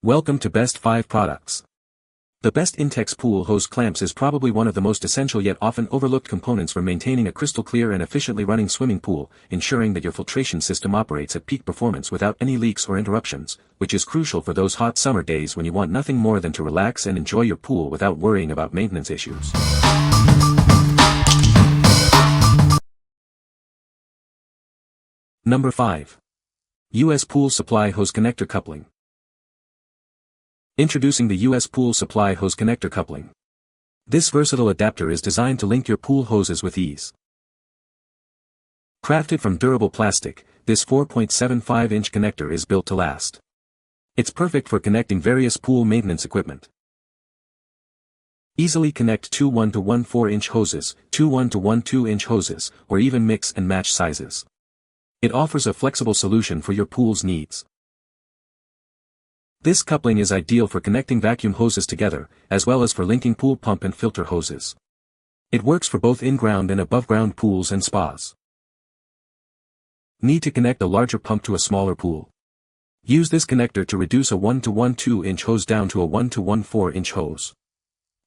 Welcome to Best 5 Products. The best Intex Pool Hose Clamps is probably one of the most essential yet often overlooked components for maintaining a crystal clear and efficiently running swimming pool, ensuring that your filtration system operates at peak performance without any leaks or interruptions, which is crucial for those hot summer days when you want nothing more than to relax and enjoy your pool without worrying about maintenance issues. Number 5. US Pool Supply Hose Connector Coupling. Introducing the US Pool Supply Hose Connector Coupling. This versatile adapter is designed to link your pool hoses with ease. Crafted from durable plastic, this 4.75-inch connector is built to last. It's perfect for connecting various pool maintenance equipment. Easily connect two 1 to 1 4-inch hoses, two 1 to 1 2-inch hoses, or even mix and match sizes. It offers a flexible solution for your pool's needs. This coupling is ideal for connecting vacuum hoses together, as well as for linking pool pump and filter hoses. It works for both in-ground and above-ground pools and spas. Need to connect a larger pump to a smaller pool? Use this connector to reduce a 1 to 1 2-inch hose down to a 1 to 1 4-inch hose.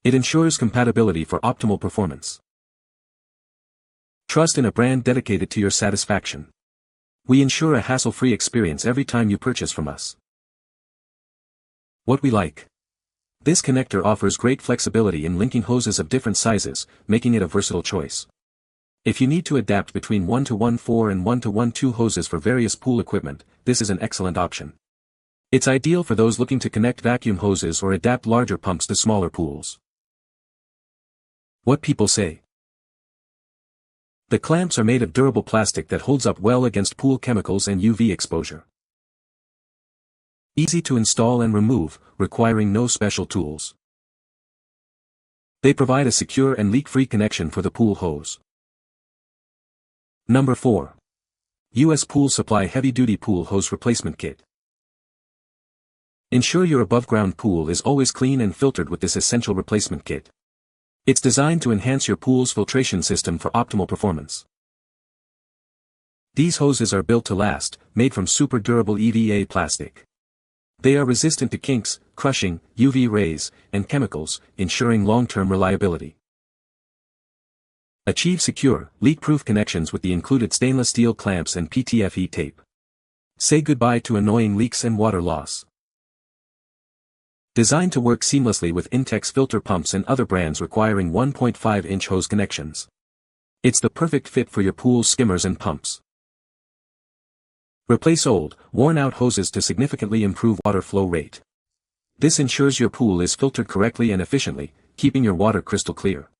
It ensures compatibility for optimal performance. Trust in a brand dedicated to your satisfaction. We ensure a hassle-free experience every time you purchase from us. What we like. This connector offers great flexibility in linking hoses of different sizes, making it a versatile choice. If you need to adapt between 1 to 1 4 and 1 to 1 2 hoses for various pool equipment, this is an excellent option. It's ideal for those looking to connect vacuum hoses or adapt larger pumps to smaller pools. What people say. The clamps are made of durable plastic that holds up well against pool chemicals and UV exposure. Easy to install and remove, requiring no special tools. They provide a secure and leak-free connection for the pool hose. Number 4. US Pool Supply Heavy-Duty Pool Hose Replacement Kit. Ensure your above-ground pool is always clean and filtered with this essential replacement kit. It's designed to enhance your pool's filtration system for optimal performance. These hoses are built to last, made from super durable EVA plastic. They are resistant to kinks, crushing, UV rays, and chemicals, ensuring long-term reliability. Achieve secure, leak-proof connections with the included stainless steel clamps and PTFE tape. Say goodbye to annoying leaks and water loss. Designed to work seamlessly with Intex filter pumps and other brands requiring 1.5-inch hose connections. It's the perfect fit for your pool's skimmers and pumps. Replace old, worn-out hoses to significantly improve water flow rate. This ensures your pool is filtered correctly and efficiently, keeping your water crystal clear.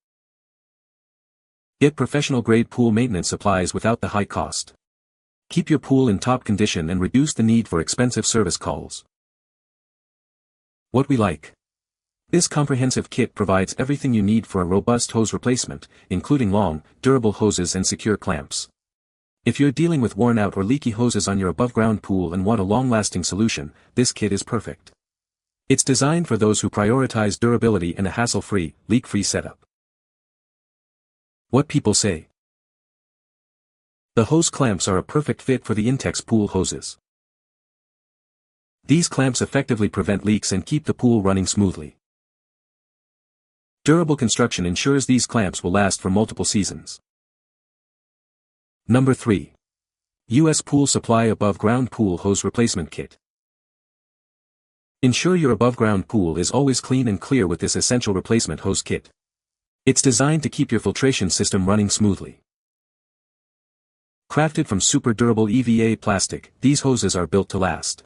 Get professional-grade pool maintenance supplies without the high cost. Keep your pool in top condition and reduce the need for expensive service calls. What we like. This comprehensive kit provides everything you need for a robust hose replacement, including long, durable hoses and secure clamps. If you're dealing with worn-out or leaky hoses on your above-ground pool and want a long-lasting solution, this kit is perfect. It's designed for those who prioritize durability and a hassle-free, leak-free setup. What people say. The hose clamps are a perfect fit for the Intex pool hoses. These clamps effectively prevent leaks and keep the pool running smoothly. Durable construction ensures these clamps will last for multiple seasons. Number 3. US Pool Supply Above-Ground Pool Hose Replacement Kit. Ensure your above-ground pool is always clean and clear with this essential replacement hose kit. It's designed to keep your filtration system running smoothly. Crafted from super durable EVA plastic, these hoses are built to last.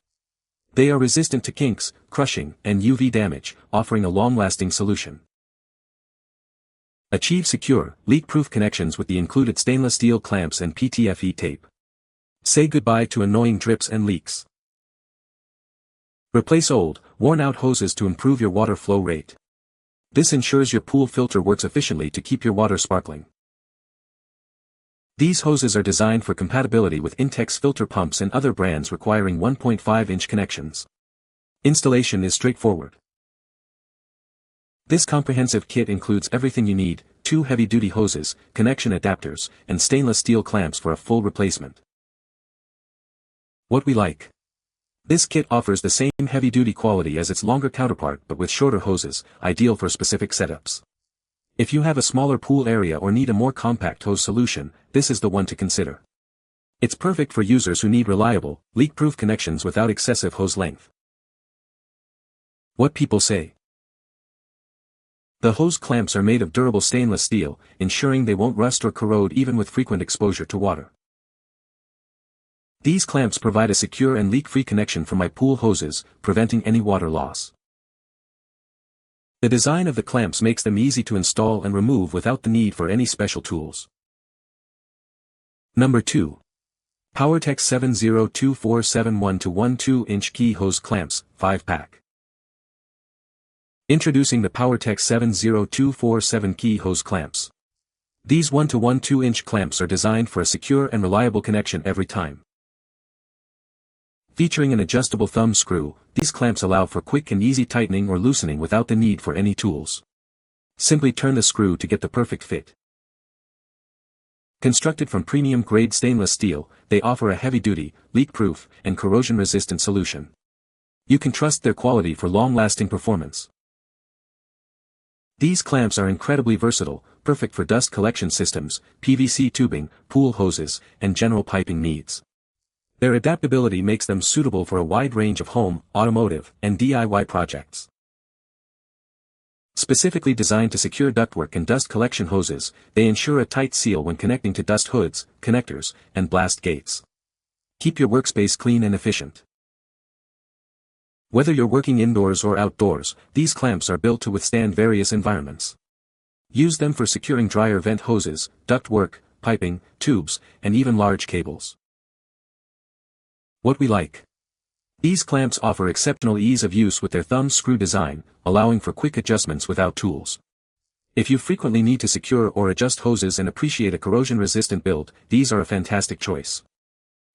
They are resistant to kinks, crushing, and UV damage, offering a long-lasting solution. Achieve secure, leak-proof connections with the included stainless steel clamps and PTFE tape. Say goodbye to annoying drips and leaks. Replace old, worn-out hoses to improve your water flow rate. This ensures your pool filter works efficiently to keep your water sparkling. These hoses are designed for compatibility with Intex filter pumps and other brands requiring 1.5-inch connections. Installation is straightforward. This comprehensive kit includes everything you need: 2 heavy-duty hoses, connection adapters, and stainless steel clamps for a full replacement. What we like. This kit offers the same heavy-duty quality as its longer counterpart but with shorter hoses, ideal for specific setups. If you have a smaller pool area or need a more compact hose solution, this is the one to consider. It's perfect for users who need reliable, leak-proof connections without excessive hose length. What people say. The hose clamps are made of durable stainless steel, ensuring they won't rust or corrode even with frequent exposure to water. These clamps provide a secure and leak-free connection for my pool hoses, preventing any water loss. The design of the clamps makes them easy to install and remove without the need for any special tools. Number 2. POWERTEC 702471-12-inch Key Hose Clamps, 5-pack. Introducing the POWERTEC 70247 Key Hose Clamps. These 1-1 2-inch clamps are designed for a secure and reliable connection every time. Featuring an adjustable thumb screw, these clamps allow for quick and easy tightening or loosening without the need for any tools. Simply turn the screw to get the perfect fit. Constructed from premium-grade stainless steel, they offer a heavy-duty, leak-proof, and corrosion-resistant solution. You can trust their quality for long-lasting performance. These clamps are incredibly versatile, perfect for dust collection systems, PVC tubing, pool hoses, and general piping needs. Their adaptability makes them suitable for a wide range of home, automotive, and DIY projects. Specifically designed to secure ductwork and dust collection hoses, they ensure a tight seal when connecting to dust hoods, connectors, and blast gates. Keep your workspace clean and efficient. Whether you're working indoors or outdoors, these clamps are built to withstand various environments. Use them for securing dryer vent hoses, ductwork, piping, tubes, and even large cables. What we like. These clamps offer exceptional ease of use with their thumb screw design, allowing for quick adjustments without tools. If you frequently need to secure or adjust hoses and appreciate a corrosion-resistant build, these are a fantastic choice.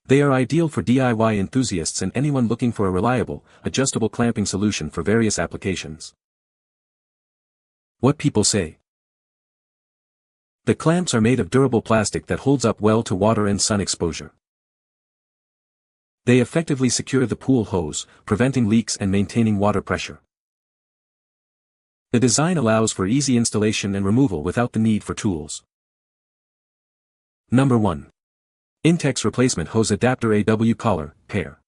They are ideal for DIY enthusiasts and anyone looking for a reliable, adjustable clamping solution for various applications. What people say. The clamps are made of durable plastic that holds up well to water and sun exposure. They effectively secure the pool hose, preventing leaks and maintaining water pressure. The design allows for easy installation and removal without the need for tools. Number 1. Intex Replacement Hose Adapter AW Collar, Pair.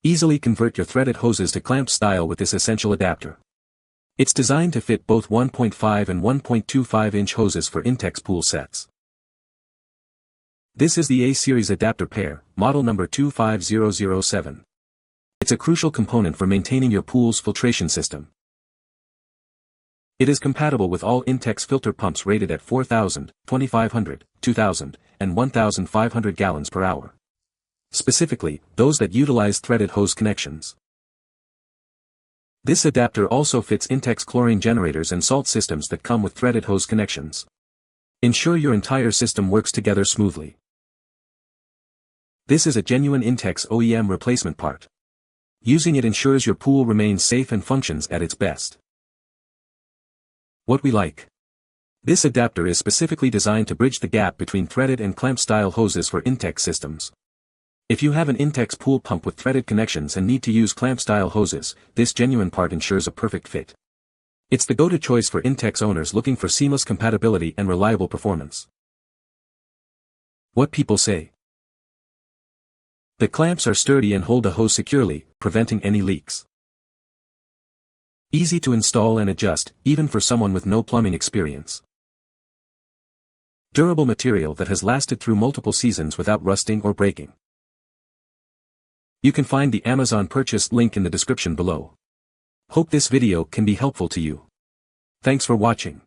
Easily convert your threaded hoses to clamp style with this essential adapter. It's designed to fit both 1.5 and 1.25-inch hoses for Intex pool sets. This is the A-Series adapter pair, model number 25007. It's a crucial component for maintaining your pool's filtration system. It is compatible with all Intex filter pumps rated at 4,000, 2,500, 2,000, and 1,500 gallons per hour. Specifically, those that utilize threaded hose connections. This adapter also fits Intex chlorine generators and salt systems that come with threaded hose connections. Ensure your entire system works together smoothly. This is a genuine Intex OEM replacement part. Using it ensures your pool remains safe and functions at its best. What we like. This adapter is specifically designed to bridge the gap between threaded and clamp-style hoses for Intex systems. If you have an Intex pool pump with threaded connections and need to use clamp-style hoses, this genuine part ensures a perfect fit. It's the go-to choice for Intex owners looking for seamless compatibility and reliable performance. What people say. The clamps are sturdy and hold the hose securely, preventing any leaks. Easy to install and adjust, even for someone with no plumbing experience. Durable material that has lasted through multiple seasons without rusting or breaking. You can find the Amazon purchase link in the description below. Hope this video can be helpful to you. Thanks for watching.